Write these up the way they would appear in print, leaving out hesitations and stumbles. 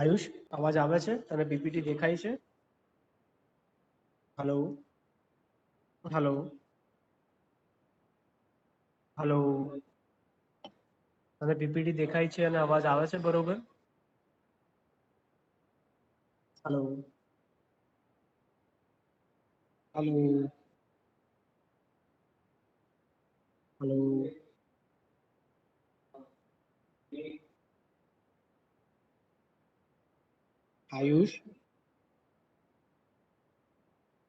આયુષ, અવાજ આવે છે? તને પીપીટી દેખાય છે? હેલો હેલો હેલો, તને પીપીટી દેખાય છે અને અવાજ આવે છે બરોબર? Hello hello hello Ayush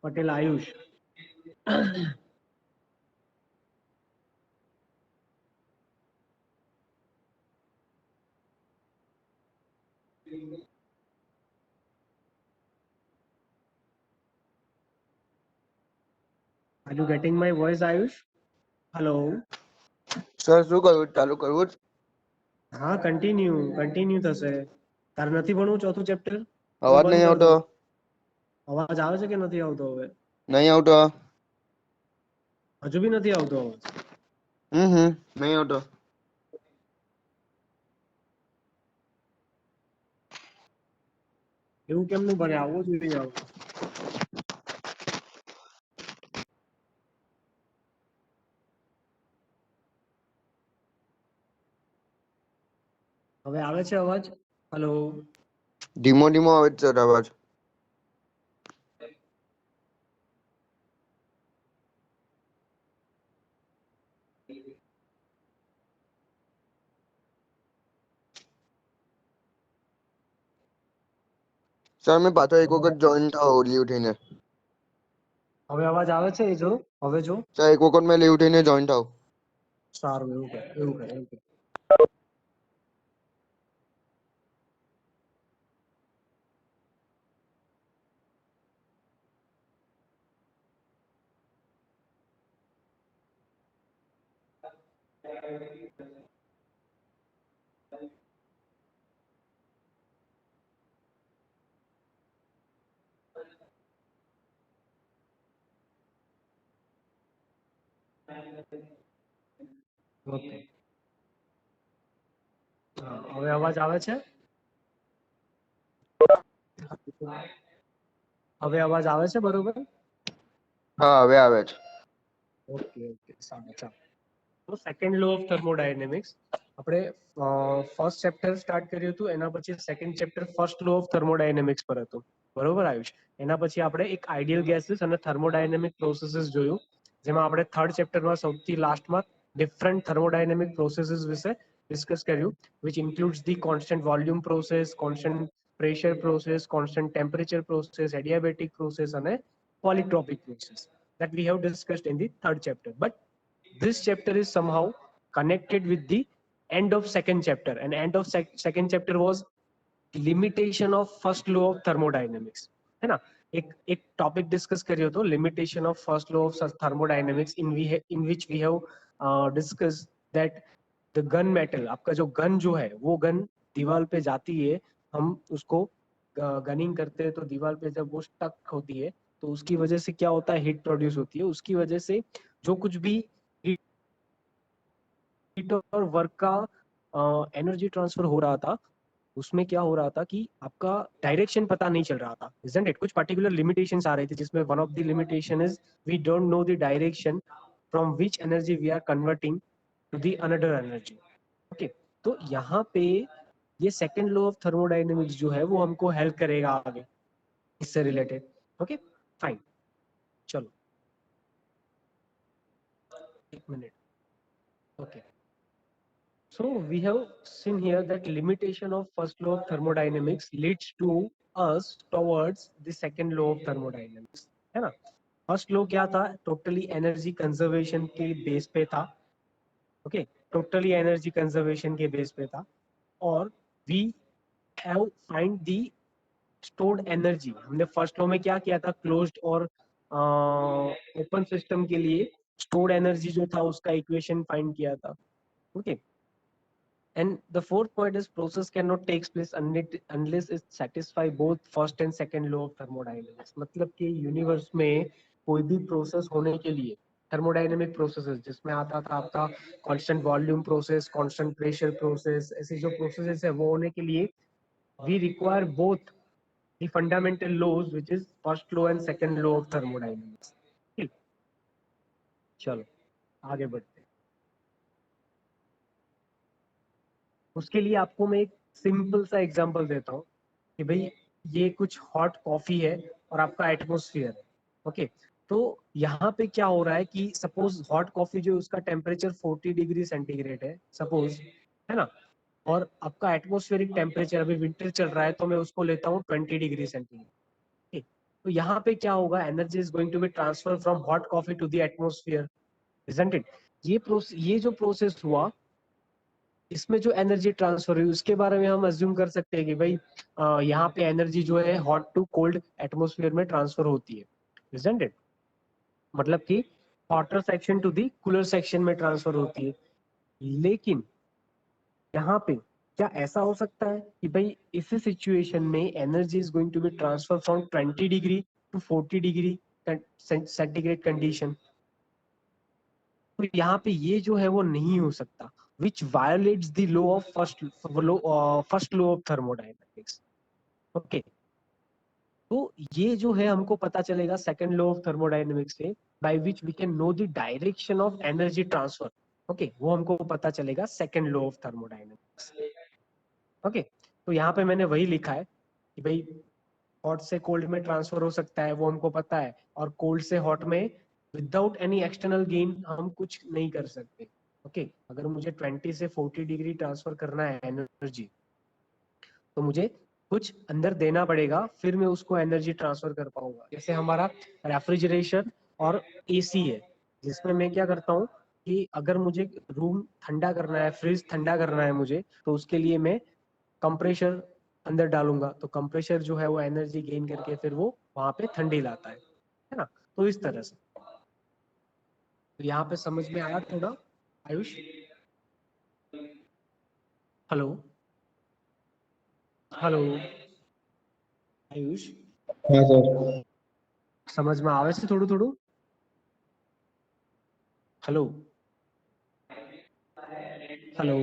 Patel, Ayush. Are you getting my voice, Ayush? Hello. Sir શું કરવું, ચાલુ કરવું જ? હા, કન્ટિન્યુ થશે. તારે નથી ભણવું ચોથું ચેપ્ટર? અવાજ નહીં આવતો. અવાજ આવે છે કે નથી આવતો હવે? નહીં આવતો. હજુ બી નથી આવતો અવાજ? નહીં આવતો. એવું કેમનું બને? આવવો જોઈએ આવું. હવે આવે છે અવાજ? હેલો. ધીમો ધીમો આવે છે સર અવાજ. સર મેં પાછો એક વખત જોઈન થાવ લીવ થઈને. હવે અવાજ આવે છે? એ જો હવે જો. સર એક વખત મેં લીવ થઈને જોઈન થાવ. સારું, એવું કર. ઓકે. હવે અવાજ આવે છે? હવે અવાજ આવે છે બરોબર? હા, હવે આવે છે. ઓકે, સારું, ચાલો. તો સેકન્ડ લો ઓફ થર્મોડાયનેમિક્સ આપણે ફર્સ્ટ ચેપ્ટર સ્ટાર્ટ કર્યું હતું, એના પછી second chapter first law of thermodynamics પર હતું, બરોબર આયુષ? એના પછી આપણે એક આઈડિયલ ગેસીસ અને થર્મોડાયનેમિક પ્રોસેસીસ જોયું, જેમાં આપણે થર્ડ ચેપ્ટરમાં સૌથી લાસ્ટમાં ડિફરન્ટ થર્મોડાયનેમિક પ્રોસેસીસ વિશે ડિસ્કસ કર્યું, which includes the constant volume process, constant pressure process, constant temperature process, adiabatic process અને polytropic process that we have discussed in the third chapter. But this chapter is somehow connected with the end of second chapter, and end of second chapter was limitation of first law of thermodynamics, है ना? एक topic discuss करियो तो limitation of first law of thermodynamics in which we have discussed that the gun metal, आपका जो gun जो है वो गन दीवार पे जाती है, हम उसको गनिंग करते हैं तो दीवार पे जब वो स्टक होती है तो उसकी वजह से क्या होता है, हीट प्रोड्यूस होती है, उसकी वजह से जो कुछ भी हीट और वर्क का एनर्जी ट्रांसफर हो रहा था, उसमें क्या हो रहा था कि आपका डायरेक्शन पता नहीं चल रहा था, isn't it? कुछ पर्टिकुलर लिमिटेशंस आ रही थी, जिसमें one of the limitation is we don't know the direction from which energy we are converting to the another energy. Okay, तो यहाँ पे ये सेकंड लॉ ऑफ थर्मोडायनेमिक्स जो है वो हमको हेल्प करेगा आगे इससे रिलेटेड. Okay, fine. चलो एक minute. Okay, so we have seen here that limitation of first law of thermodynamics leads to us towards the second law of thermodynamics, है ना? फर्स्ट लॉ क्या था? टोटली एनर्जी कंजर्वेशन के base पे था. Okay, totally energy conservation के base पे था, और we have find the stored energy. हमने फर्स्ट लॉ में क्या किया था, क्लोज्ड और ओपन सिस्टम के लिए स्टोर्ड एनर्जी जो था उसका इक्वेशन फाइंड किया था। Okay, and the fourth point is process cannot take place unless it satisfy both first and second law of thermodynamics। मतलब कि यूनिवर्स में कोई भी प्रोसेस होने के लिए, थर्मोडायनेमिक प्रोसेसेस जिसमें आता था आपका constant volume process, constant pressure process, ऐसी जो प्रोसेसेस है वो होने के लिए we require both the fundamental laws which is first law and second law of thermodynamics। ठीक, चलो आगे बढ़ते हैं। उसके लिए आपको मैं एक सिंपल सा एग्जांपल देता हूँ कि भाई ये कुछ हॉट कॉफी है और आपका एटमॉस्फेयर है। ओके, तो यहाँ पे क्या हो रहा है कि सपोज हॉट कॉफी जो उसका टेम्परेचर 40 डिग्री सेंटीग्रेड है सपोज, है ना, और आपका एटमॉस्फेरिक टेम्परेचर अभी विंटर चल रहा है तो मैं उसको लेता हूँ 20 डिग्री सेंटीग्रेड। ठीक, तो यहाँ पे क्या होगा, energy is going to be transfer from hot coffee to the atmosphere, isn't it. ये जो प्रोसेस हुआ, इसमें जो एनर्जी ट्रांसफर हुई उसके बारे में हम अज्यूम कर सकते हैं कि भाई यहाँ पे एनर्जी जो है हॉट टू कोल्ड एटमॉस्फेयर में ट्रांसफर होती है, इजंट इट। मतलब कि hotter section to the cooler section में ट्रांसफर होती है। लेकिन यहाँ पे क्या ऐसा हो सकता है कि भाई इस सिचुएशन में energy is going to be transfer from 20 degree to 40 degree centigrade condition? तो यहाँ पे ये जो है वो नहीं हो सकता, which violates the law of first law of thermodynamics. Okay, तो ये जो है हमको पता चलेगा सेकंड लॉ ऑफ थर्मोडायनेमिक्स से, by which we can know the direction of energy transfer. Okay, वो हमको पता चलेगा second law of thermodynamics. Okay, तो यहाँ पे मैंने वही लिखा है कि भाई हॉट से कोल्ड में ट्रांसफर हो सकता है, वो हमको पता है, और कोल्ड से हॉट में विदाउट एनी एक्सटर्नल गेन हम कुछ नहीं कर सकते। ओके, अगर मुझे 20 से 40 डिग्री ट्रांसफर करना है एनर्जी, तो मुझे कुछ अंदर देना पड़ेगा, फिर मैं उसको एनर्जी ट्रांसफर कर पाऊंगा। जैसे हमारा रेफ्रिजरेशन और एसी है, जिसमें मैं क्या करता हूँ कि अगर मुझे रूम ठंडा करना है, फ्रिज ठंडा करना है मुझे, तो उसके लिए मैं कंप्रेशर अंदर डालूंगा, तो कंप्रेशर जो है वो एनर्जी गेन करके फिर वो वहां पे ठंडी लाता है ना। तो इस तरह से, तो यहाँ पे समझ में आया थोड़ा आयुष? हेलो, हेलो आयुष, हाँ सर। समझ में आवे से थोड़ू थोड़ू? हेलो, हेलो,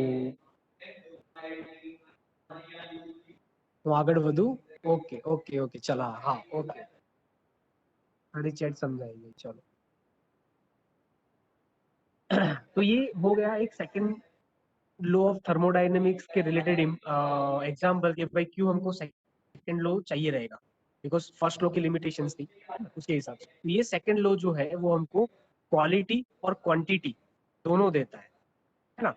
હું આગળ વધુ? ઓકે ઓકે ઓકે, चला, हाँ ओके, सारी चैट समझाई गई, चलो। तो ये हो गया एक सेकंड लॉ ऑफ थर्मोडायनेमिक्स के रिलेटेड एग्जांपल के भाई क्यों हमको सेकंड लॉ चाहिए रहेगा, बिकॉज फर्स्ट लॉ की लिमिटेशंस थी उसके हिसाब से। तो ये सेकंड लॉ जो है वो हमको क्वालिटी और क्वांटिटी दोनों देता है ना।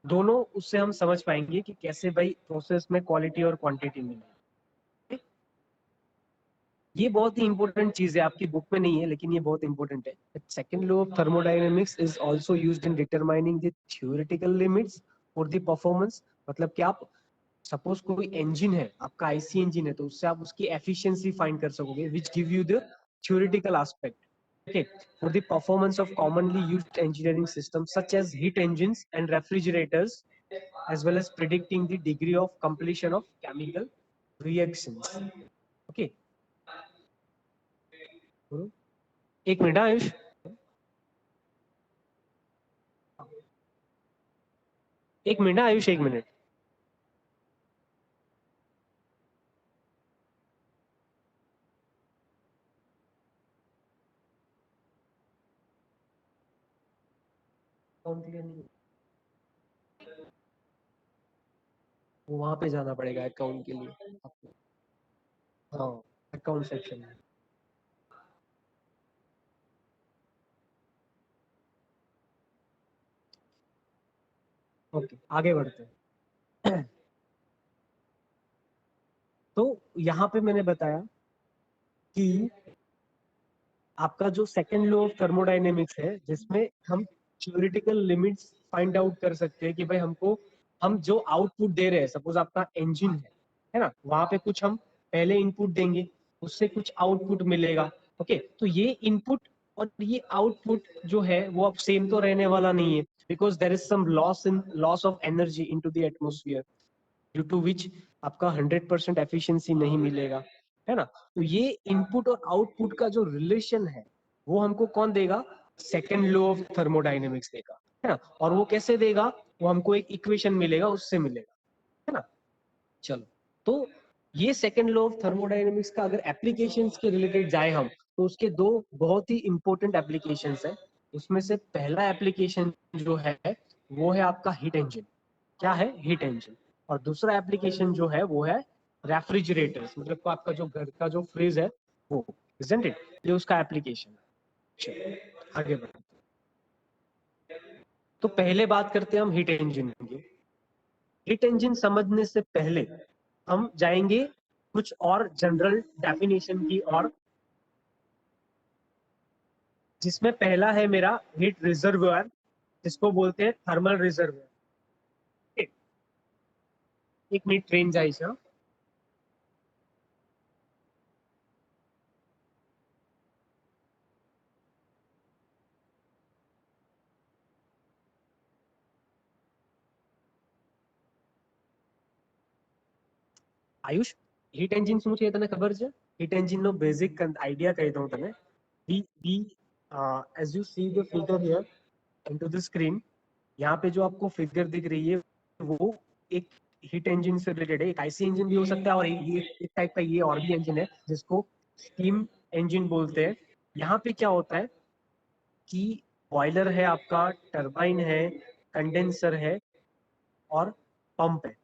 दोनों उससे हम समझ पाएंगे कि कैसे भाई प्रोसेस में क्वालिटी और क्वांटिटी मिले। ये बहुत ही इंपॉर्टेंट चीज है, आपकी बुक में नहीं है लेकिन ये बहुत इंपॉर्टेंट है। Second law of thermodynamics is also used in determining the theoretical limits for the performance. मतलब कि आप सपोज कोई इंजन है, आपका आईसी इंजन है, तो उससे आप उसकी एफिशिएंसी फाइंड कर सकोगे, which give you the theoretical aspect. Okay, for the performance of commonly used engineering systems such as heat engines and refrigerators, as well as predicting the degree of completion of chemical reactions. Okay, एक minute Ayush, एक minute Ayush, एक minute. वो वहां पे जाना पड़ेगा account के लिए आपको। हाँ, अकाउंट सेक्शन में। ओके, आगे बढ़ते हैं। तो यहाँ पे मैंने बताया कि आपका जो सेकंड लॉ ऑफ थर्मोडायनेमिक्स है, जिसमें हम थ्योरेटिकल लिमिट्स फाइंड आउट कर सकते हैं कि भाई हमको, हम जो आउटपुट दे रहे हैं, सपोज आपका इंजन है ना, वहां पे कुछ हम पहले इनपुट देंगे, उससे कुछ आउटपुट मिलेगा। ओके, तो ये इनपुट और ये आउटपुट जो है वो अब सेम तो रहने वाला नहीं है, because there is some loss of energy into the atmosphere, due to which आपका 100% एफिशिएंसी नहीं मिलेगा, है ना। तो ये इनपुट और आउटपुट का जो रिलेशन है वो हमको कौन देगा, सेकेंड लॉ ऑफ थर्मोडायनेमिक्स देगा, है ना। और वो कैसे देगा, वो हमको एक इक्वेशन मिलेगा, उससे मिलेगा, है ना। चलो, तो ये सेकेंड लॉ ऑफ थर्मोडायनेमिक्स का अगर एप्लीकेशंस के रिलेटेड जाए हम, तो उसके दो बहुत ही इंपॉर्टेंट एप्लीकेशंस है। उसमें से पहला एप्लीकेशन जो है वो है आपका हीट इंजन। क्या है, हीट इंजन। और दूसरा एप्लीकेशन जो है वो है रेफ्रिजरेटर्स, मतलब तो आपका जो घर का जो फ्रिज है वो, इजंट इट, ये उसका एप्लीकेशन है। चलो आगे बढ़ते, तो पहले बात करते हैं हम हीट इंजन की। हीट इंजन समझने से पहले हम जाएंगे कुछ और जनरल डेफिनेशन की और, जिसमें पहला है मेरा हीट रिजर्वोयर, जिसको बोलते हैं थर्मल रिजर्वोयर। एक मिनट ट्रेन जायचं। આયુષ, હીટ એન્જિન શું છે તને ખબર છે? હીટ એન્જિન નો બેઝિક આઈડિયા કહી દઉં તને। we as you see the figure here into the screen, यहाँ पे जो आपको फिगर दिख रही है वो एक हीट इंजन से रिलेटेड है। एक आईसी इंजन भी हो सकता है और ये एक टाइप का ये और भी इंजन है जिसको स्टीम इंजन बोलते हैं। यहाँ पे क्या होता है कि बॉयलर है आपका, टरबाइन है, कंडेंसर है और पंप है,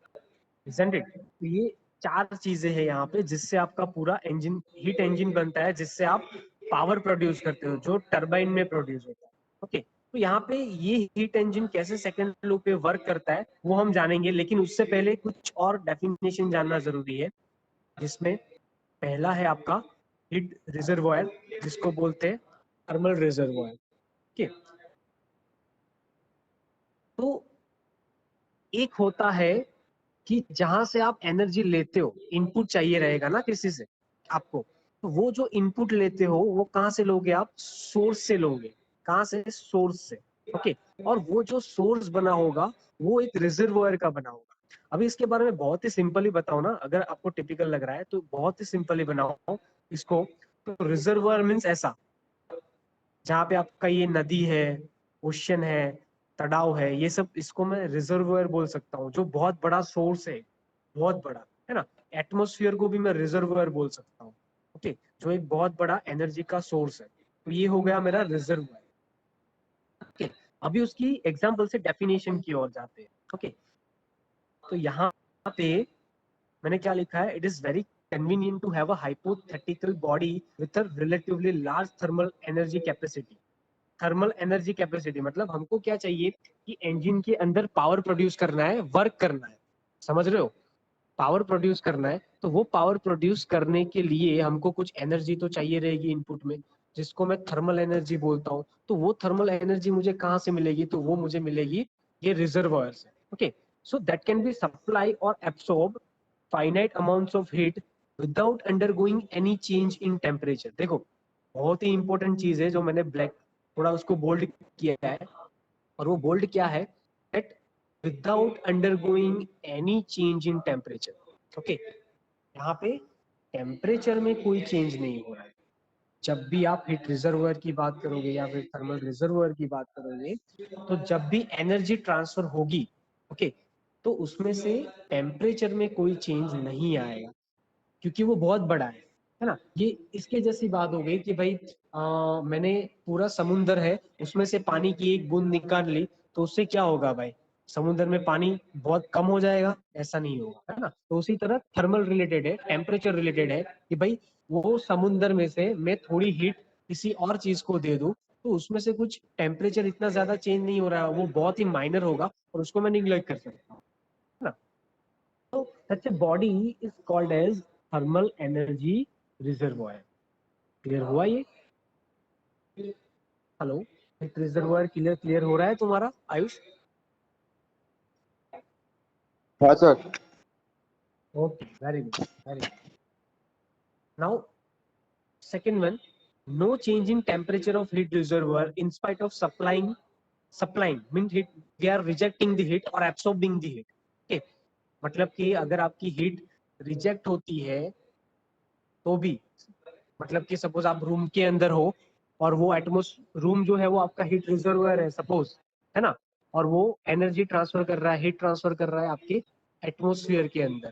isn't it? तो ये चार चीजें हैं यहाँ पे जिससे आपका पूरा इंजन, हीट इंजन बनता है, जिससे आप पावर प्रोड्यूस करते हो, जो टरबाइन में प्रोड्यूस होता है। ओके, तो यहाँ पे ये हीट इंजन कैसे सेकंड लूप पे वर्क करता है वो हम जानेंगे, लेकिन उससे पहले कुछ और डेफिनेशन जानना जरूरी है, जिसमें पहला है आपका हीट रिजर्वोयर, जिसको बोलते हैं थर्मल रिजर्वोयर। ओके, तो एक होता है कि जहां से आप एनर्जी लेते हो, इनपुट चाहिए रहेगा ना किसी से आपको, तो वो जो इनपुट लेते हो वो कहाँ से लोगे आप, सोर्स से लोगे। कहाँ से, सोर्स से। ओके, और वो जो सोर्स बना होगा वो एक रिजर्वोयर का बना होगा। अभी इसके बारे में बहुत ही सिंपली बताओ ना, अगर आपको टिपिकल लग रहा है तो बहुत ही सिंपली बनाओ इसको। तो रिजर्वोयर मीन्स ऐसा, जहाँ पे आपका ये नदी है, ओशन है, तड़ाव है, ये सब, इसको मैं रिजर्वोयर बोल सकता हूँ, जो बहुत बड़ा सोर्स है, बहुत बड़ा, है ना। एटमोस्फियर को भी मैं रिजर्वोयर बोल सकता हूँ। ओके, जो एक बहुत बड़ा एनर्जी का सोर्स है, तो ये हो गया मेरा रिजर्वोयर। ओके, अभी उसकी एग्जाम्पल से डेफिनेशन की ओर जाते हैं। ओके, तो यहाँ पे मैंने क्या लिखा है, it is very convenient to have a hypothetical body with a relatively large thermal energy capacity। Thermal energy capacity मतलब हमको क्या चाहिए कि इंजन के अंदर पावर प्रोड्यूस करना है, वर्क करना है, समझ रहे हो, पावर प्रोड्यूस करना है। तो वो पावर प्रोड्यूस करने के लिए हमको कुछ एनर्जी तो चाहिए रहेगी इनपुट में, जिसको मैं थर्मल एनर्जी बोलता हूँ। तो वो थर्मल एनर्जी मुझे कहाँ से मिलेगी, तो वो मुझे मिलेगी ये रिजर्वोयर से। Okay, so that can be supply और absorb finite amounts of heat without undergoing any change in temperature. देखो, बहुत ही इंपॉर्टेंट चीज है जो मैंने ब्लैक थोड़ा उसको बोल्ड किया है, और वो बोल्ड क्या है, that without undergoing any change in temperature. Okay, यहाँ पे टेम्परेचर में कोई चेंज नहीं हो रहा है। जब भी आप हीट रिजर्वोयर की बात करोगे या फिर थर्मल रिजर्वोयर की बात करोगे, तो जब भी एनर्जी ट्रांसफर होगी, ओके, तो उसमें से टेम्परेचर में कोई चेंज नहीं आएगा, क्योंकि वो बहुत बड़ा है ना। ये इसके जैसी बात हो गई कि भाई मैंने पूरा समुंदर है, उसमें से पानी की एक बूंद निकाल ली, तो उससे क्या होगा भाई, समुद्र में पानी बहुत कम हो जाएगा, ऐसा नहीं होगा, है ना। तो उसी तरह थर्मल रिलेटेड है, टेम्परेचर रिलेटेड है कि भाई वो समुद्र में से मैं थोड़ी हीट किसी और चीज को दे दूं, तो उसमें से कुछ टेम्परेचर इतना ज्यादा चेंज नहीं हो रहा है, वो बहुत ही माइनर होगा और उसको मैं निग्लेक्ट कर सकता हूँ, है ना। So such a body is called as thermal energy reservoir। Clear हुआ ये? हेलो, हीट रिजर्वायर क्लियर हो रहा है तुम्हारा आयुष? हाँ sir. Okay, very good, very good. Now second one, no change in temperature of heat reservoir in spite of supplying means heat, they are rejecting the heat or absorbing the heat. Okay, मतलब कि अगर आपकी heat reject होती है तो भी, मतलब कि सपोज आप रूम के अंदर हो और वो रूम जो है वो आपका हीट रिजर्वायर है सपोज, है ना, और वो एनर्जी ट्रांसफर कर रहा है, हीट ट्रांसफर कर रहा है आपके एटमोस्फियर के अंदर,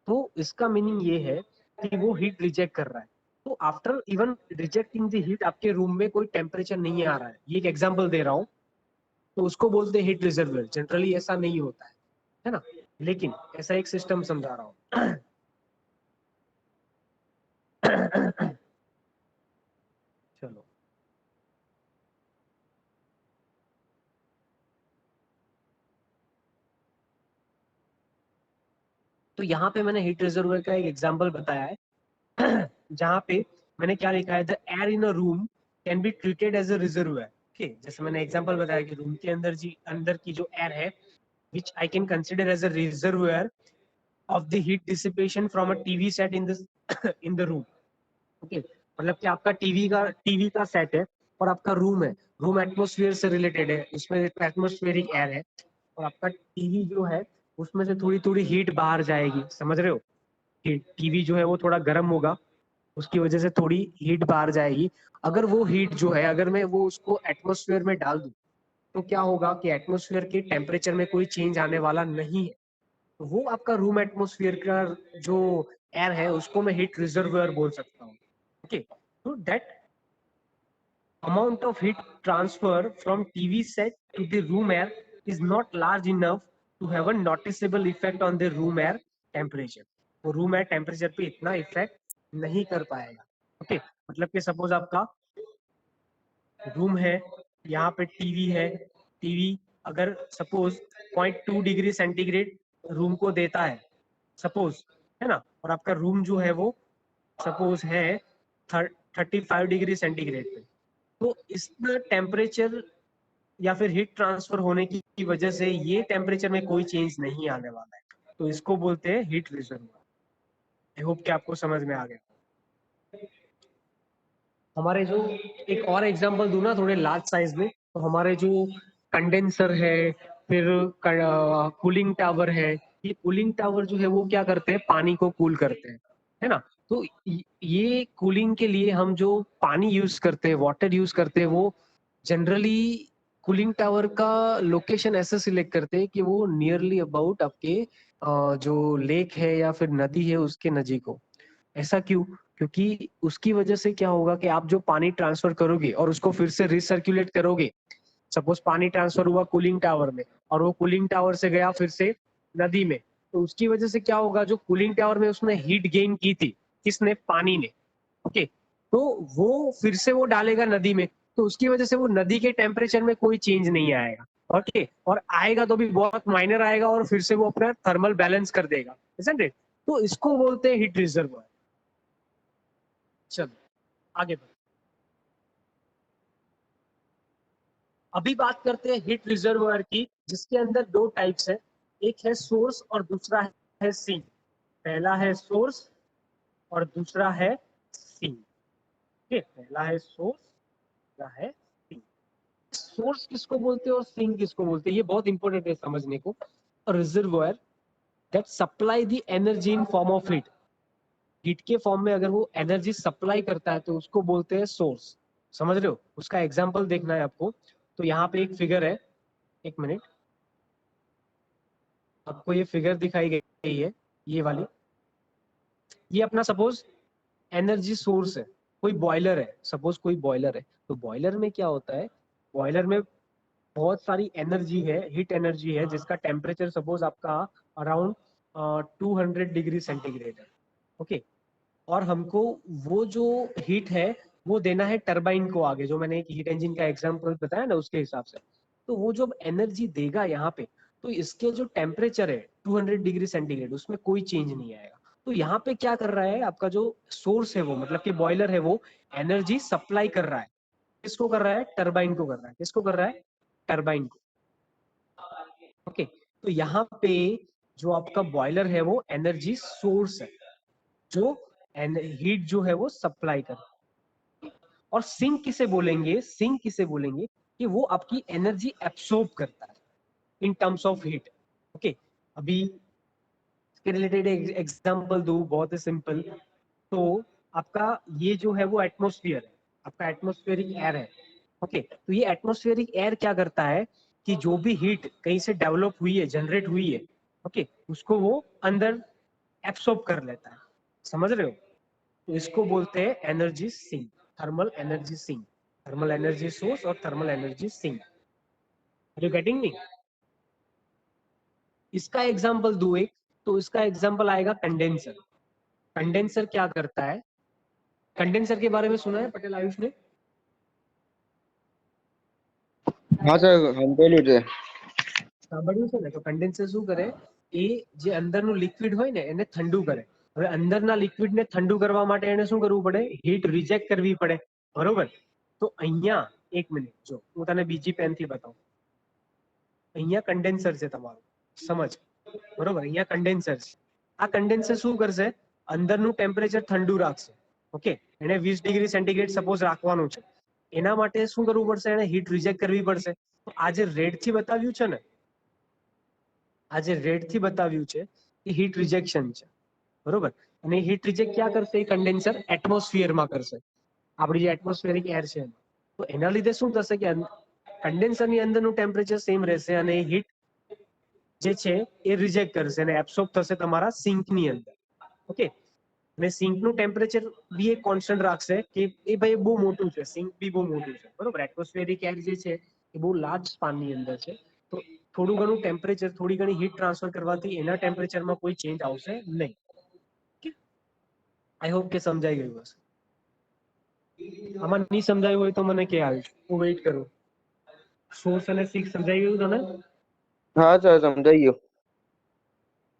तो इसका मीनिंग ये है कि वो हीट रिजेक्ट कर रहा है. तो after even rejecting the heat आपके रूम में कोई टेम्परेचर नहीं आ रहा है, ये एक एग्जांपल दे रहा हूँ, तो उसको बोलते हैं हीट रिजर्वर. जनरली ऐसा नहीं होता है ना, लेकिन ऐसा एक सिस्टम समझा रहा हूँ. चलो, तो यहाँ पे मैंने हीट रिजर्वर का एक एग्जांपल बताया है. जहाँ पे मैंने क्या लिखा है, the air in a room can be treated as a reservoir. Okay, जैसे मैंने एग्जांपल बताया कि रूम के अंदर की जो एयर है, which I can consider as a reservoir of the heat dissipation from a TV set in the in the room. Okay, मतलब कि आपका टीवी का सेट है और आपका रूम है, रूम एटमोस्फियर से रिलेटेड है, उसमें एटमोस्फेरिक एयर है, और आपका टीवी जो है उसमें से थोड़ी थोड़ी हीट बाहर जाएगी, समझ रहे हो? टीवी जो है वो थोड़ा गर्म होगा, उसकी वजह से थोड़ी हीट बाहर जाएगी. अगर वो हीट जो है, अगर मैं वो उसको एटमोस्फेयर में डाल दूं, तो क्या होगा कि एटमोस्फेयर के टेम्परेचर में कोई चेंज आने वाला नहीं है. तो वो आपका रूम एटमोस्फियर का जो एयर है उसको मैं हीट रिजर्वायर बोल सकता हूँ. ओके, तो that amount of heat transfer from TV set to the room air is not large enough to have a noticeable effect on the room air temperature. वो रूम एयर टेम्परेचर पे इतना effect नहीं कर पाएगा. Okay, मतलब कि suppose आपका room है, यहाँ पे टीवी है, टीवी अगर सपोज 0.2 डिग्री सेंटीग्रेड रूम को देता है सपोज, है ना, और आपका रूम जो है वो सपोज है 35 डिग्री सेंटीग्रेड पे, तो इतना टेम्परेचर या फिर हीट ट्रांसफर होने की वजह से ये टेम्परेचर में कोई चेंज नहीं आने वाला है, तो इसको बोलते हैं हीट रिजर्वायर. आई होप कि आपको समझ में आ गया. हमारे जो एक और एग्जांपल दूं ना थोड़े लार्ज साइज में, तो हमारे जो कंडेंसर है, फिर कूलिंग टावर है, ये कूलिंग टावर जो है वो क्या करते हैं, पानी को कूल करते हैं, है ना. तो ये कूलिंग के लिए हम जो पानी यूज करते हैं, वाटर यूज करते हैं, वो जनरली कूलिंग टावर का लोकेशन ऐसे सिलेक्ट करते हैं कि वो नियरली अबाउट आपके जो लेक है या फिर नदी है उसके नजीक हो. ऐसा क्यों? क्योंकि उसकी वजह से क्या होगा कि आप जो पानी ट्रांसफर करोगे और उसको फिर से रिसर्कुलेट करोगे, सपोज पानी ट्रांसफर हुआ कूलिंग टावर में और वो कूलिंग टावर से गया फिर से नदी में, तो उसकी वजह से क्या होगा, जो कूलिंग टावर में उसने हीट गेन की थी, किसने, पानी ने. ओके, तो वो फिर से वो डालेगा नदी में, तो उसकी वजह से वो नदी के टेम्परेचर में कोई चेंज नहीं आएगा. ओके, और आएगा तो भी बहुत माइनर आएगा और फिर से वो अपना थर्मल बैलेंस कर देगा, isn't it? तो इसको बोलते हैं हीट रिजर्वायर. चलो आगे बढ़ो. अभी बात करते हैं हीट रिजर्वायर की, जिसके अंदर दो टाइप्स है, एक है सोर्स और दूसरा है सिंक. पहला है सोर्स और दूसरा है सिंक. ठीक, पहला है सोर्स, दूसरा है सिंक. सोर्स किसको बोलते हैं और सिंक किसको बोलते हैं, ये बहुत इंपॉर्टेंट है समझने को. Reservoir that supply the energy in form of heat, heat के फॉर्म में अगर वो एनर्जी सप्लाई करता है तो उसको बोलते हैं सोर्स. समझ रहे हो? उसका एग्जांपल देखना है आपको. तो यहाँ पे एक फिगर है, एक मिनट, आपको ये फिगर दिखाई गई है, ये वाली, ये अपना सपोज एनर्जी सोर्स है, कोई बॉयलर है, सपोज कोई बॉयलर है. तो बॉयलर में क्या होता है, बॉयलर में बहुत सारी एनर्जी है, हीट एनर्जी है, जिसका टेम्परेचर सपोज आपका अराउंड 200 डिग्री सेंटीग्रेड है. ओके, और हमको वो जो हीट है वो देना है टरबाइन को आगे, जो मैंने एक हीट इंजन का एग्जांपल बताया ना उसके हिसाब से. तो वो जो एनर्जी देगा यहाँ पे, तो इसके जो टेम्परेचर है 200 डिग्री सेंटीग्रेड, उसमें कोई चेंज नहीं आएगा. तो यहाँ पे क्या कर रहा है आपका जो सोर्स है वो, मतलब कि बॉयलर है, वो एनर्जी सप्लाई कर रहा है. किसको कर रहा है? टरबाइन को कर रहा है। किसको कर रहा है? टरबाइन को। ओके, तो यहाँ पे जो आपका बॉयलर है वो एनर्जी सोर्स है, जो हीट जो है वो सप्लाई कर। और सिंक किसे बोलेंगे? सिंक किसे बोलेंगे कि वो आपकी एनर्जी एब्सॉर्ब करता है in terms of heat. Okay, अभी इसके रिलेटेड एग्जांपल दूं, बहुत ही सिंपल। तो आपका ये जो है वो एटमॉस्फेयर है, आपका एटमॉस्फेरिक एयर है। ओके, तो ये एटमॉस्फेरिक एयर क्या करता है कि जो भी हीट कहीं से डेवलप हुई है, जनरेट हुई है, ओके, उसको वो अंदर एब्सॉर्ब कर लेता है। समझ रहे हो? तो इसको बोलते हैं energy sink, thermal energy sink, thermal energy source और thermal energy sink. Are you getting me? इसका एग्जांपल दो एक, तो इसका एग्जांपल आएगा कंडेंसर। कंडेंसर क्या करता है? कंडेंसर के बारे में सुना है पटेल आयुष ने? હા સર સાંભળેલું છે. સાંભળ્યું છે ને? તો કન્ડેન્સર શું કરે? એ જે અંદરનું લિક્વિડ હોય ને એને ઠંડુ કરે. હવે અંદરના લિક્વિડને ઠંડુ કરવા માટે એને શું કરવું પડે? હીટ રિજેક્ટ કરવી પડે, બરોબર? તો અહીંયા એક મિનિટ, જો હું તને બીજી પેનથી બતાવું. અહીંયા કન્ડેન્સર છે તમારું, સમજ, બરોબર? અહીંયા કન્ડેન્સર છે. આ કન્ડેન્સર શું કરશે? અંદરનું ટેમ્પરેચર ઠંડુ રાખશે. ઓકે, એને 20 ડિગ્રી સેન્ટીગ્રેડ સપોઝ રાખવાનું છે. એના માટે શું કરવું પડશે? એને હીટ રિજેક્ટ કરવી પડશે. તો આ જે રેડ થી બતાવ્યું છે ને, આ જે રેડ થી બતાવ્યું છે એ હીટ રિજેક્શન છે, બરોબર? અને હીટ રિજેક્ટ ક્યાં કરશે? એ કન્ડેન્સર એટમોસ્ફિયરમાં કરશે, આપણી જે એટમોસ્ફિયરિક એર છે. તો એના લીધે શું થશે કે કન્ડેન્સર ની અંદરનું ટેમ્પરેચર સેમ રહેશે અને હીટ જે છે એ રિજેક્ટ કરશે અને એબ્સોર્બ થશે તમારા સિંક ની અંદર. ઓકે, અને સિંક નું ટેમ્પરેચર બી એક કોન્સ્ટન્ટ રાખશે કે એ ભાઈ બહુ મોટું છે, સિંક બી બહુ મોટું છે, બરોબર? એટમોસ્ફિયરિક એર જે છે એ બહુ લાર્જ સ્પાન ની અંદર છે. તો થોડું ઘણું ટેમ્પરેચર, થોડી ઘણી હીટ ટ્રાન્સફર કરવાથી એના ટેમ્પરેચરમાં કોઈ ચેન્જ આવશે નહીં. આઈ હોપ કે સમજાઈ ગયું હશે. આમાં નહીં સમજાયું હોય તો મને કે હાલ, હું વેઇટ કરું. સોર્સ અને સિક્સ સમજાઈ ગયું તને? હા સર સમજાઈ ગયું.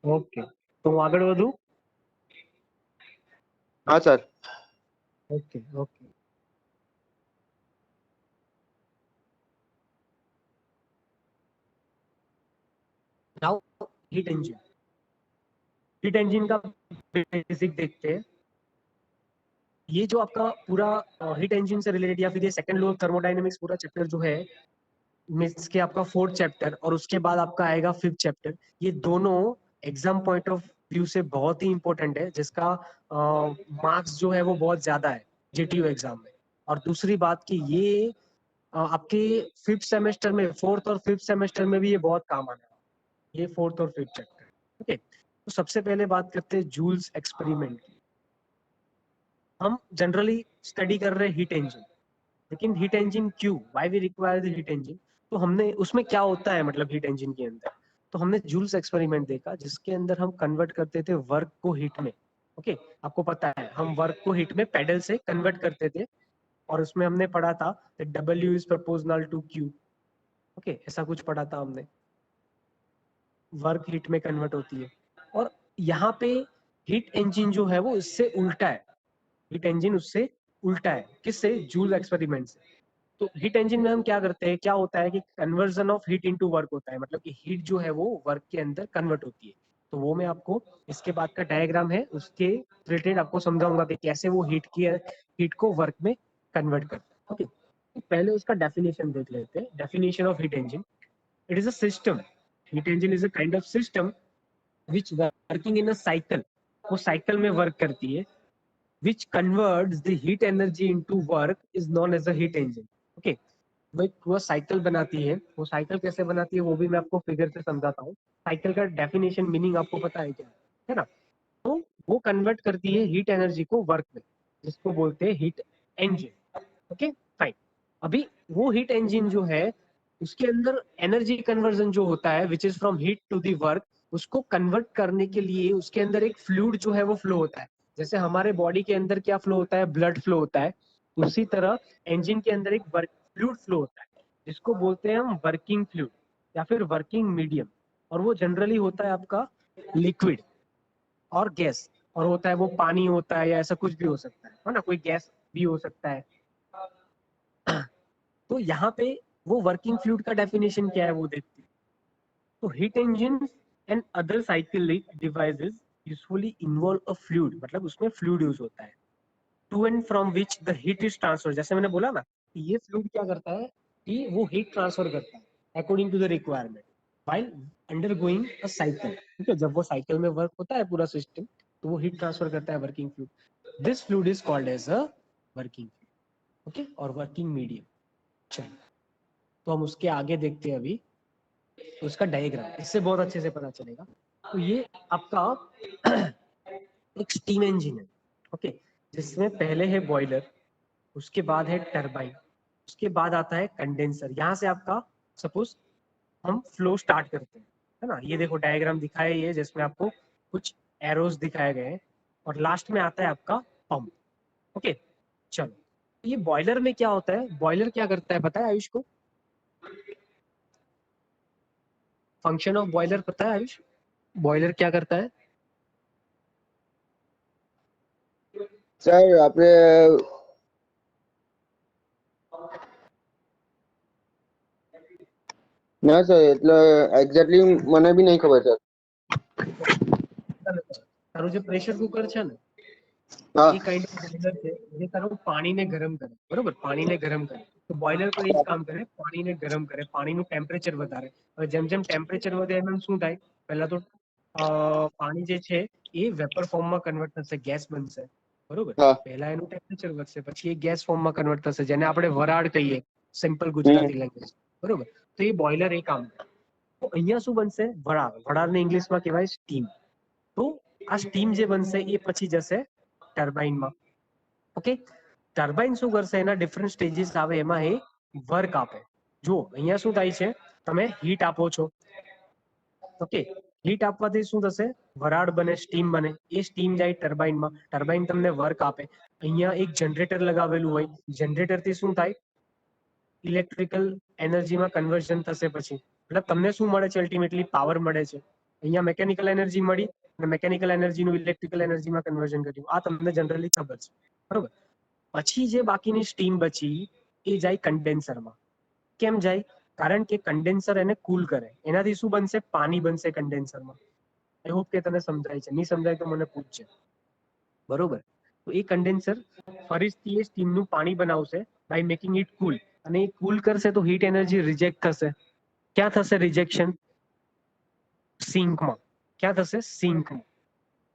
ઓકે, તો હું આગળ વધું. હા sir. Okay okay. Now heat engine, heat engine का बेसिक देखते हैं. ये जो आपका पूरा हीट इंजन से रिलेटेड या फिर ये सेकंड लॉ ऑफ थर्मोडायनेमिक्स पूरा चैप्टर जो है, मींस के आपका 4th चैप्टर और उसके बाद आपका आएगा 5th चैप्टर. ये दोनों एग्जाम पॉइंट ऑफ व्यू से बहुत ही इंपॉर्टेंट है, जिसका मार्क्स जो है वो बहुत ज्यादा है जेटीयू एग्जाम में. और दूसरी बात कि ये आपके 5th सेमेस्टर में, 4th और 5th सेमेस्टर में भी ये बहुत काम आने वाला है, ये 4th और 5th चैप्टर. ओके, तो सबसे पहले बात करते हैं जूल्स एक्सपेरिमेंट की. हम जनरली स्टडी कर रहे हैं हीट इंजन, लेकिन हीट इंजन क्यों, why we require the heat engine? तो हमने उसमें क्या होता है, मतलब हीट इंजन के अंदर, तो हमने जूल्स एक्सपेरिमेंट देखा जिसके अंदर हम कन्वर्ट करते थे वर्क को हीट में. ओके, आपको पता है हम वर्क को हीट में पैडल से कन्वर्ट करते थे, और उसमें हमने पढ़ा था W is proportional to Q. Okay, ऐसा कुछ पढ़ा था हमने. वर्क हीट में कन्वर्ट होती है. और यहाँ पे हीट इंजन जो है वो इससे उल्टा है. हीट इंजन उससे उल्टा है. किससे? जूल एक्सपेरिमेंट से. तो हीट इंजन में हम क्या करते हैं, क्या होता है कि conversion of heat into work होता है, मतलब कि हीट जो है वो वर्क के अंदर कन्वर्ट होती है. तो वो मैं आपको इसके बाद का डायग्राम है उसके रिलेटेड आपको समझाऊंगा कि कैसे वो हीट को वर्क में कन्वर्ट करता है. ओके, तो पहले उसका डेफिनेशन देख लेते हैं. Definition of heat engine: it is a system, heat engine is a kind of system which working in a cycle, वो साइकिल में वर्क करती है, which converts the heat energy into work is known as a heat engine. okay, वो एक पूरा cycle बनाती है. वो साइकिल कैसे बनाती है वो भी मैं आपको फिगर से समझाता हूँ. साइकिल का डेफिनेशन, मीनिंग आपको पता है क्या है ना? तो वो कन्वर्ट करती है हीट एनर्जी को वर्क में, जिसको बोलते हैं हीट इंजन. Okay fine. अभी वो हीट इंजन जो है उसके अंदर एनर्जी कन्वर्जन जो होता है which is from heat to the work, उसको कन्वर्ट करने के लिए उसके अंदर एक फ्लूइड जो है वो फ्लो होता है. जैसे हमारे बॉडी के अंदर क्या फ्लो होता है? ब्लड फ्लो होता है. उसी तरह इंजन के अंदर एक फ्लूइड फ्लो होता है जिसको बोलते हैं हम वर्किंग फ्लूइड या फिर वर्किंग मीडियम. और वो जनरली होता है आपका लिक्विड और गैस, और होता है वो पानी होता है या ऐसा कुछ भी हो सकता है ना, कोई गैस भी हो सकता है. तो यहाँ पे वो वर्किंग फ्लूइड का डेफिनेशन क्या है वो देखते हैं। तो heat engine and other cycle devices usually involve a fluid, मतलब उसमें फ्लूइड यूज होता है, to and from which the heat is transfer. जैसे मैंने बोला ना कि ये फ्लूइड क्या करता है कि वो हीट ट्रांसफर करता है according to the requirement while undergoing a cycle. ठीक है, जब वो साइकिल में वर्क होता है पूरा सिस्टम, तो वो हीट ट्रांसफर करता है working fluid. This fluid is called as a working fluid, okay, और वर्किंग मीडियम। चलिए, तो हम उसके आगे देखते हैं अभी उसका डायग्राम, इससे बहुत अच्छे से पता चलेगा। तो ये आपका एक स्टीम इंजन है, ओके, जिसमें पहले है बॉयलर, उसके बाद है टरबाइन, उसके बाद आता है कंडेंसर। यहाँ से आपका सपोज हम फ्लो स्टार्ट करते हैं, है ना, ये देखो डायग्राम दिखाया ये जिसमें आपको कुछ एरोस दिखाए गए हैं, और लास्ट में आता है आपका पंप। ओके, चलो, ये बॉयलर में क्या होता है, बॉयलर क्या करता है पता है आयुष को? फंक्शन ऑफ बॉयलर पता है आयुष? बॉयलर क्या करता है? સર આપણે ના સર એટલે એક્ઝેક્ટલી મને બી નહીં ખબર સર. તારું જે પ્રેશર કુકર છે ને હા એ કાइंड ऑफ બોઇલર છે જે તારું પાણીને ગરમ કરે, બરોબર, પાણીને ગરમ કરે, તો બોઇલર તો એ જ કામ કરે, પાણીને ગરમ કરે, પાણીનું ટેમ્પરેચર વધારે। હવે જેમ જેમ ટેમ્પરેચર વધે એમ એમ શું થાય, પહેલા તો પાણી જે છે એ વેપર ફોર્મમાં કન્વર્ટ થશે, ગેસ બનશે, બરોબર, હા પહેલા એનું ટેમ્પરેચર વધશે, પછી એ ગેસ ફોર્મમાં કન્વર્ટ થશે, જેને આપણે વરાળ કહીએ સિમ્પલ હમ ગુજરાતી લેંગ્વેજ, બરોબર। તો એ બોઇલર એ કામ કરે। તો અહીંયા શું બનશે, વરાળ, વરાળને ઇંગ્લિશમાં કહેવાય સ્ટીમ। તો આ સ્ટીમ જે બનશે એ પછી જશે ટર્બાઇનમાં, ઓકે। ટર્બાઇન શું કરશે, એના ડિફરન્ટ સ્ટેજીસ આવે, એમાં એ વર્ક આપે। જો અહીંયા શું થાય છે, તમે હીટ આપો છો, ઓકે, હીટ આપવાથી શું થશે, વરાળ બને, સ્ટીમ બને, એ સ્ટીમ જાય ટર્બાઇનમાં, ટર્બાઇન તમને વર્ક આપે। અહીંયા એક જનરેટર લગાવેલું હોય, જનરેટરથી શું થાય, ઇલેક્ટ્રિકલ એનર્જીમાં કન્વર્ઝન થશે, પછી मतलब તમને શું મળે છે, અલ્ટિમેટલી પાવર મળે છે। અહીંયા મેકેનિકલ એનર્જી મળી અને મેકેનિકલ એનર્જીનું ઇલેક્ટ્રિકલ એનર્જીમાં કન્વર્ઝન કર્યું, આ તમને જનરલી ખબર છે, બરોબર। પછી જે બાકીની સ્ટીમ બચી એ જાય કન્ડેન્સરમાં। કેમ જાય, કારણ કે કન્ડેન્સર એને કૂલ કરે, એનાથી શું બનશે, પાણી બનશે કન્ડેન્સરમાં। આઈ હોપ કે તને સમજાય છે, નહીં સમજાય તો મને પૂછજે, બરોબર। તો એ કન્ડેન્સર ફરીથી એ સ્ટીમનું પાણી બનાવશે બાય મેકિંગ ઇટ કૂલ, અને એ કૂલ કરશે તો હીટ એનર્જી રિજેક્ટ થશે। ક્યાં થશે રિજેક્શન, સિંકમાં। ક્યાં થશે, સિંકમાં,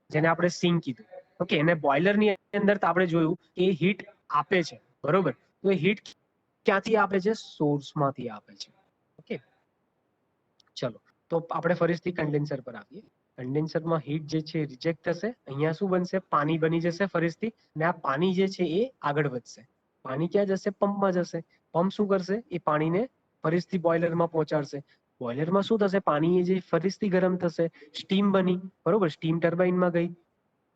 જેને આપણે સિંક કીધું, ઓકે। અને બોઇલરની અંદર તો આપણે જોયું કે હીટ આપે છે, બરોબર, તો એ હીટ ક્યાંથી આપે છે, સોર્સમાંથી આપે છે, ઓકે। ચલો, તો આપણે ફરીથી કન્ડેન્સર પર આવીએ। કન્ડેન્સરમાં હીટ જે છે રિજેક્ટ થશે, અહીંયા શું બનશે, પાણી બની જશે ફરીથી, અને આ પાણી જે છે એ આગળ વધશે, પાણી ક્યાં જશે, પંપમાં જશે, પંપ શું કરશે, એ પાણીને ફરીથી બોઇલરમાં પહોંચાડશે, બોઇલરમાં શું થશે, પાણી જે ફરીથી ગરમ થશે, સ્ટીમ બની, બરોબર, સ્ટીમ ટર્બાઇનમાં ગઈ,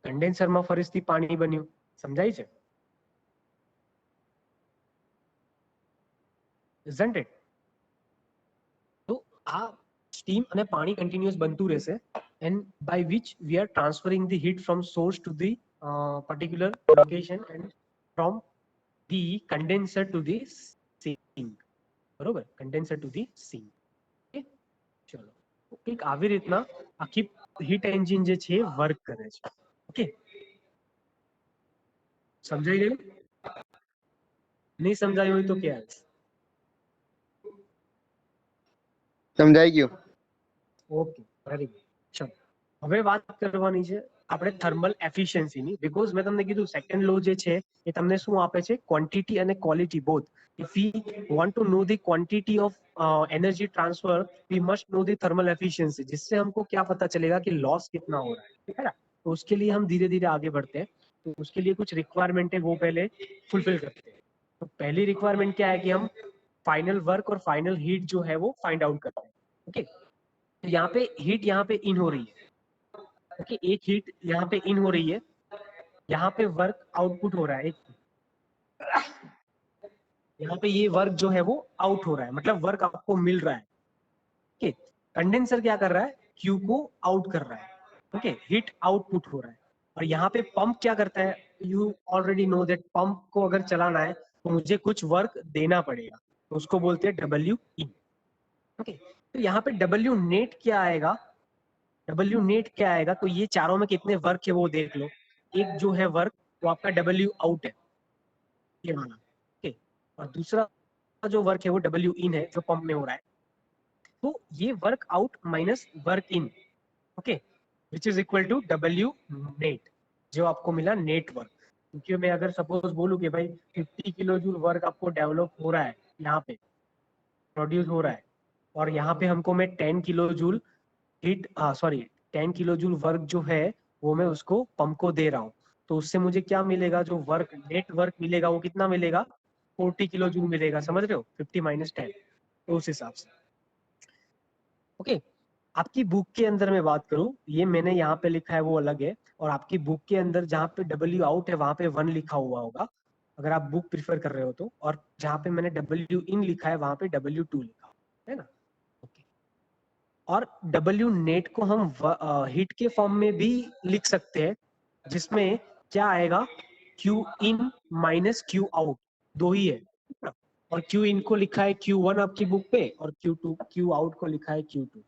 કન્ડેન્સરમાં ફરીથી પાણી બન્યું, સમજાય છે, isn't it? તો આ સ્ટીમ અને પાણી કન્ટિન્યુઅસ બનતું રહેશે, and by which we are transferring the heat from source to the particular location and from the condenser to the sink, બરોબર, condenser to the sink, okay. ચલો, કંઈક આવી રીતના આખી હીટ એન્જિન જે છે વર્ક કરે છે, ઓકે। સમજાઈ ગયું? નહીં સમજાયું હોય તો કે સમજાઈ ગયું. Okay, very good. ચલો, હવે વાત કરવાની છે આપણે થર્મલ એફિશિયન્સીની, બીકોઝ મેં તમને કીધું સેકન્ડ લો જે છે એ તમને શું આપે છે, ક્વોન્ટિટી અને quality both. if we want to know the quantity of energy transfer, we must know the thermal efficiency, जिससे हमको क्या पता चलेगा कि लॉस कितना हो रहा है ना। तो उसके लिए हम धीरे धीरे आगे बढ़ते हैं, तो उसके लिए कुछ रिक्वायरमेंट है वो पहले फुलफिल करते हैं। तो पहली रिक्वायरमेंट क्या है कि हम फाइनल वर्क और फाइनल हीट जो है वो फाइंड आउट करते हैं, ओके। तो यहाँ पे हीट यहाँ पे इन हो रही है, ओके, एक हीट यहाँ पे इन हो रही है, यहाँ पे वर्क आउटपुट हो रहा है, यहाँ पे ये वर्क जो है वो आउट हो रहा है, मतलब वर्क आपको मिल रहा है, ओके। कंडेंसर क्या कर रहा है, क्यू को आउट कर रहा है, ओके, हीट आउटपुट हो रहा है। और यहाँ पे पंप क्या करता है, you already know that pump को अगर चलाना है तो मुझे कुछ वर्क देना पड़ेगा, तो उसको बोलते हैं डब्ल्यू इन। ओके, तो यहाँ पे डब्ल्यू नेट क्या आएगा, डब्ल्यू नेट क्या आएगा, तो ये चारों में कितने वर्क है वो देख लो। एक जो है वर्क वो आपका डब्ल्यू आउट है, ये वाला। ओके, और दूसरा जो वर्क है वो डब्ल्यू इन है जो पंप में हो रहा है। तो ये work out minus work in, okay, which is equal to W net, जो आपको मिला नेट वर्क। क्योंकि मैं अगर सपोज बोलूं कि भाई 50 किलो जूल वर्क आपको डेवलप हो रहा है, यहाँ पे प्रोड्यूस हो रहा है, और यहाँ पे हमको मैं 10 kilo joule heat, sorry 10 kilo joule work जो है वो मैं उसको पंप को दे रहा हूँ, तो उससे मुझे क्या मिलेगा, जो वर्क नेट वर्क मिलेगा वो कितना मिलेगा, 40 किलो जूल मिलेगा। समझ रहे हो, 50 माइनस 10, तो उस हिसाब से। ओके, आपकी बुक के अंदर मैं बात करूं, ये मैंने यहाँ पे लिखा है वो अलग है, और आपकी बुक के अंदर जहाँ पे डब्ल्यू आउट है वहां पे 1 लिखा हुआ होगा, अगर आप बुक प्रिफर कर रहे हो तो, और जहाँ पे मैंने डब्ल्यू इन लिखा है वहां पे W2 लिखा है ना। ओके, और डब्ल्यू नेट को हम हिट के फॉर्म में भी लिख सकते हैं, जिसमें क्या आएगा, Q in minus Q out, दो ही है ना? और क्यू इन को लिखा है Q1 आपकी बुक पे, और क्यू आउट को लिखा है Q2।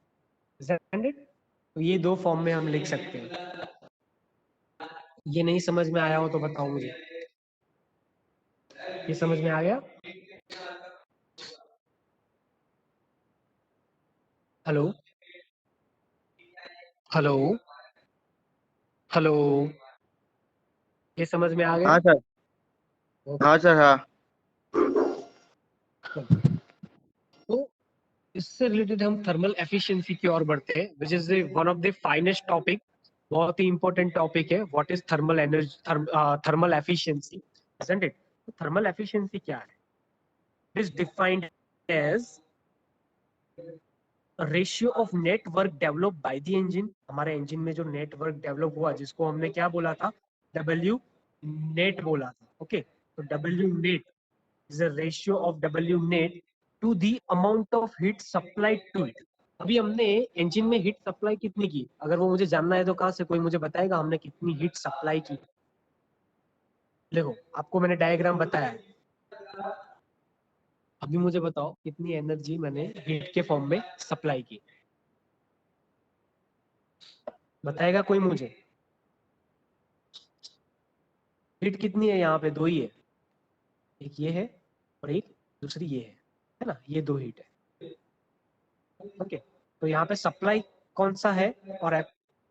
तो ये दो फॉर्म में हम लिख सकते हैं। ये नहीं समझ में आया हो तो बताओ मुझे, ये समझ में आ गया? हेलो, हेलो, हेलो, ये समझ में आ गया? हाँ सर। हाँ सर, हाँ। तो इससे रिलेटेड हम थर्मल एफिशिएंसी की ओर बढ़ते हैं, which is one of the finest topic, बहुत ही इंपॉर्टेंट टॉपिक है। What is thermal energy, thermal efficiency, isn't it? Thermal efficiency क्या है? It is defined as ratio of network develop by the engine. हमारे इंजन में जो network develop हुआ, जिसको हमने क्या बोला था, डब्ल्यू नेट बोला था। ओके, तो W net is a ratio of W net to the amount of heat supplied to it. अभी हमने इंजन में हीट सप्लाई कितनी की, अगर वो मुझे जानना है तो कहाँ से कोई मुझे बताएगा हमने कितनी हीट सप्लाई की? देखो, आपको मैंने डायग्राम बताया है, अभी मुझे बताओ कितनी एनर्जी मैंने हीट के फॉर्म में सप्लाई की, बताएगा कोई मुझे? हीट कितनी है यहाँ पे, दो ही है, एक ये है और एक दूसरी ये है ना, ये दो हीट है। ओके, तो यहाँ पे सप्लाई कौन सा है और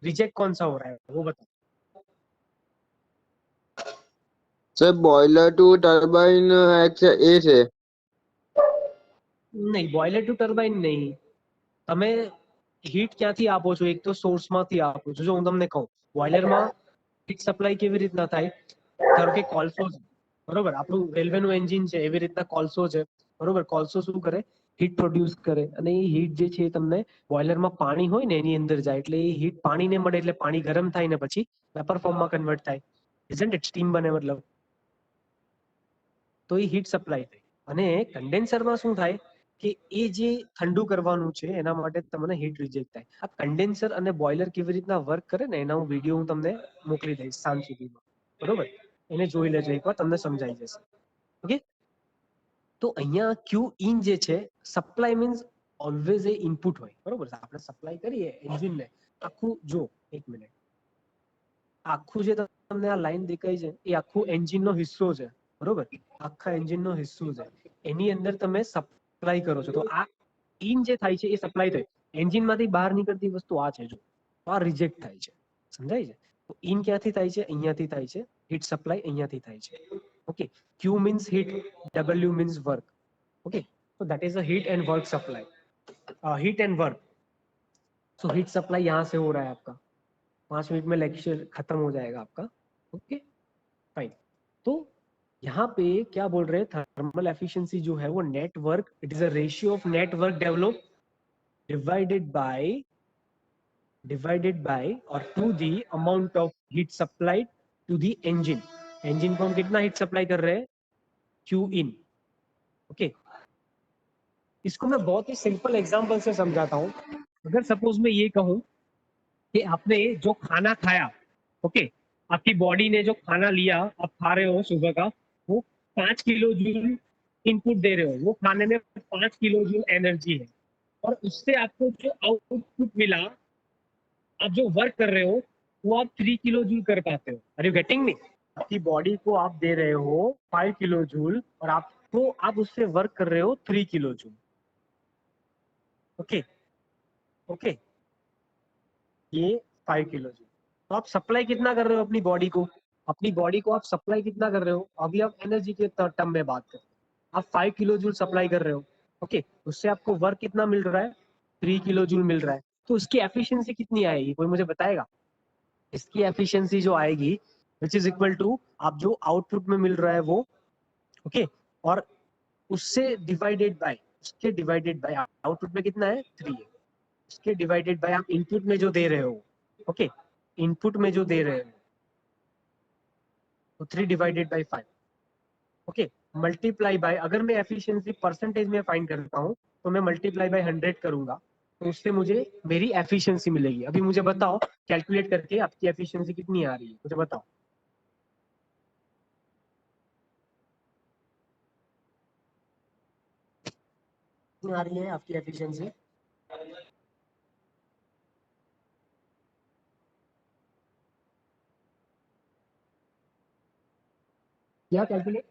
रिजेक्ट कौन सा हो रहा है वो बताओ। Sir boiler to turbine X A से। नहीं, બોઇલર ટુ ટર્બાઇન નહીં, તમે હીટ ક્યાંથી આપો છો? એક તો સોર્સમાંથી આપો છો, જો હું તમને કહું બોઇલરમાં હીટ સપ્લાય કેવી રીતના થાય, ધારો કે કોલસો છે, બરોબર, આપણું રેલવેનું એન્જિન છે, એવી રીતના કોલસો છે, બરોબર, કોલસો શું કરે, હીટ પ્રોડ્યુસ કરે, અને એ હીટ જે છે એ તમને બોઇલરમાં પાણી હોય ને એની અંદર જાય, એટલે એ હીટ પાણીને મળે, એટલે પાણી ગરમ થાય ને પછી વેપર ફોર્મમાં કન્વર્ટ થાય, ઇઝન્ટ ઇટ? સ્ટીમ બને મતલબ, તો એ હીટ સપ્લાય થઈ। અને કન્ડેન્સરમાં શું થાય કે એ જે ઠંડુ કરવાનું છે એના માટે તમને હીટ રિજેક્ટ થાય। આ કન્ડેન્સર અને બોઇલર કેવી રીતના વર્ક કરે ને એના હું વિડીયો હું તમને મોકલી દઈશ સાંજ સુધીમાં, બરોબર, એને જોઈ લેજો એકવાર, તમને સમજાઈ જશે। ઓકે, તો અહીંયા ક્યુ ઇન જે છે, સપ્લાય મીન્સ ઓલવેઝ એ ઇનપુટ હોય, બરોબર, આપણે સપ્લાય કરીએ એન્જિનને, આખું જો એક મિનિટ, આખું જે તમને આ લાઈન દેખાય છે એ આખું એન્જિનનો હિસ્સો છે, બરોબર, આખા એન્જિનનો હિસ્સો છે, એની અંદર તમે સપ્લાય કરો છો, તો આ ઇન જે થાય છે એ સપ્લાય થાય, એન્જિનમાંથી બહાર નીકળતી વસ્તુ આ છે, જો આ રિજેક્ટ થાય છે, સમજાય છે? તો ઇન ક્યાંથી થાય છે? અહીંયાથી થાય છે, હીટ સપ્લાય અહીંયાથી થાય છે। Okay, Q means heat, W means work. Okay, so that is a heat and work supply, heat and work। so heat supply यहाँ से हो रहा है आपका, 5 मिनट में लेक्चर खत्म हो जाएगा आपका। Okay, fine. तो यहाँ पे क्या बोल रहे हैं, थर्मल एफिशिएंसी जो है वो net work, it is a ratio of network develop divided by और to the amount of heat supplied to the engine. Engine को हम कितना हीट सप्लाई कर रहे हैं, क्यू इन। ओके, इसको मैं बहुत ही सिंपल एग्जांपल से समझाता हूँ। अगर सपोज मैं ये कहूँ कि आपने जो खाना खाया, ओके, आपकी बॉडी ने जो खाना लिया, आप खा रहे हो सुबह का, वो 5 किलो जूल इनपुट दे रहे हो, वो खाने में 5 किलो जूल एनर्जी है, और उससे आपको जो आउटपुट मिला, आप जो वर्क कर रहे हो वो आप 3 किलो जूल कर पाते हो। Are you getting me? आपकी बॉडी को आप दे रहे हो 5 किलो जूल और आप उससे वर्क कर रहे हो 3 किलो जूल। ओके ओके, ये 5 किलो जूल। तो आप सप्लाई कितना कर रहे हो अपनी बॉडी को? अपनी बॉडी को आप सप्लाई कितना कर रहे हो? अभी आप एनर्जी के टर्म में बात करें, आप 5 किलो जूल सप्लाई कर रहे हो। ओके, उससे आपको वर्क कितना मिल रहा है? 3 किलो जूल मिल रहा है। तो उसकी एफिशिएंसी कितनी आएगी, कोई मुझे बताएगा? इसकी एफिशिएंसी जो आएगी विच इज इक्वल टू आप जो आउटपुट में मिल रहा है वो, ओके, और उसके डिवाइडेड बाय आउटपुट में कितना है? 3 है, उसके डिवाइडेड बाय आप इनपुट में जो दे रहे हो, ओके, इनपुट में जो दे रहे हो तो 3 divided by 5, okay, multiply by, अगर मैं एफिशिएंसी परसेंटेज में फाइंड करता हूँ तो मैं मल्टीप्लाई बाय 100 करूंगा, तो उससे मुझे मेरी एफिशिएंसी मिलेगी। अभी मुझे बताओ कैलकुलेट करके आपकी एफिशिएंसी कितनी आ रही है, मुझे बताओ। कितनी आ रही है आपकी एफिशिएंसी? क्या कैलकुलेट?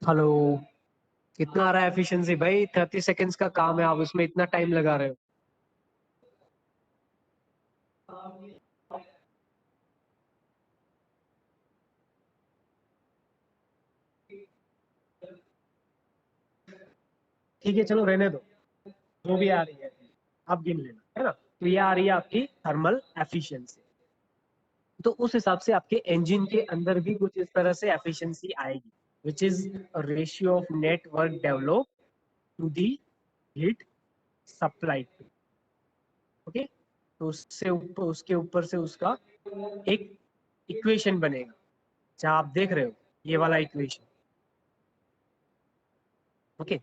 हेलो, कितना आ रहा है एफिशिएंसी? भाई 30 सेकेंड्स का काम है, आप उसमें इतना टाइम लगा रहे हो। ठीक है, चलो रहने दो, जो भी आ रही है आप गिन लेना, है ना? तो ये आ रही है आपकी थर्मल एफिशिएंसी। तो उस हिसाब से आपके इंजन के अंदर भी कुछ इस तरह से एफिशिएंसी आएगी, which is ratio of net work develop to the heat supply. Okay, तो उसके ऊपर से उसका एक इक्वेशन बनेगा, जहां आप देख रहे हो ये वाला इक्वेशन। ओके,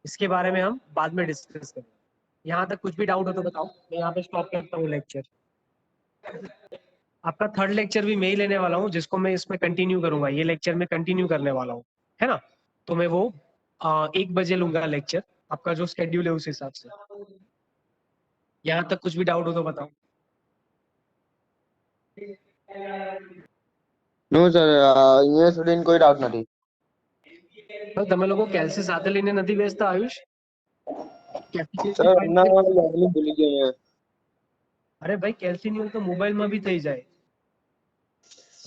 इसके बारे में हम बाद में डिस्कस करेंगे। यहाँ तक कुछ भी डाउट हो तो बताओ, मैं यहाँ पे स्टॉप करता हूँ लेक्चर। आपका थर्ड लेक्चर भी मैं ही लेने वाला हूँ, जिसको मैं इसमें कंटिन्यू करूंगा, ये लेक्चर में कंटिन्यू करने वाला हूँ, है ना? तो मैं वो 1 बजे लूंगा लेक्चर, आपका जो स्केड्यूल है उस हिसाब से। यहाँ तक कुछ भी डाउट हो तो बताओ। नो સર, અહીંયા સુધીને કોઈ ડાઉટ નથી. तो તમે લોકો કેલ્સી સાથે લઈને નથી બેસતા આયુષ? સર હમણાં લાગણી ભૂલી ગઈ અહીંયા. અરે ભાઈ, કેલ્સી નહીં હોય તો મોબાઈલમાં બી થઈ જાય.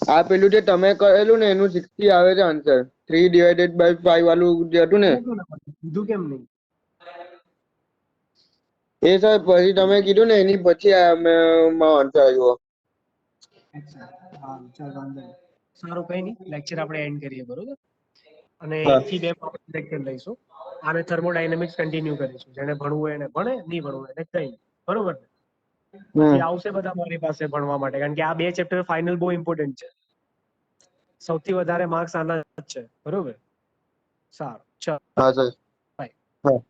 આ પેલું જે તમે કરેલું ને એનું 60 આવે છે આન્સર. 3/5 વાળું જે હતું ને કીધું કેમ નહીં? એ સર પછી તમે કીધું ને એની પછી આન્સર આવ્યો. ચાલ વાંધો નહીં, સારું, કઈ નહીં, લેક્ચર આપણે એન્ડ કરીએ, બરોબર? અને હા. 1 થી 2 લેક્ચર લઈશું, આને થર્મોડાયનેમિક્સ કન્ટિન્યુ કરીશું. જેને ભણવું હોય એને ભણે, નહીં ભણવું હોય એને કઈ નહીં, બરોબર ને? પછી આવશે બધા મારી પાસે ભણવા માટે, કારણ કે આ 2 ચેપ્ટર ફાઇનલ બહુ ઇમ્પોર્ટન્ટ છે, સૌથી વધારે માર્ક્સ આના જ છે, બરોબર? સારું, ચાલ, હા સર. બાય. હા.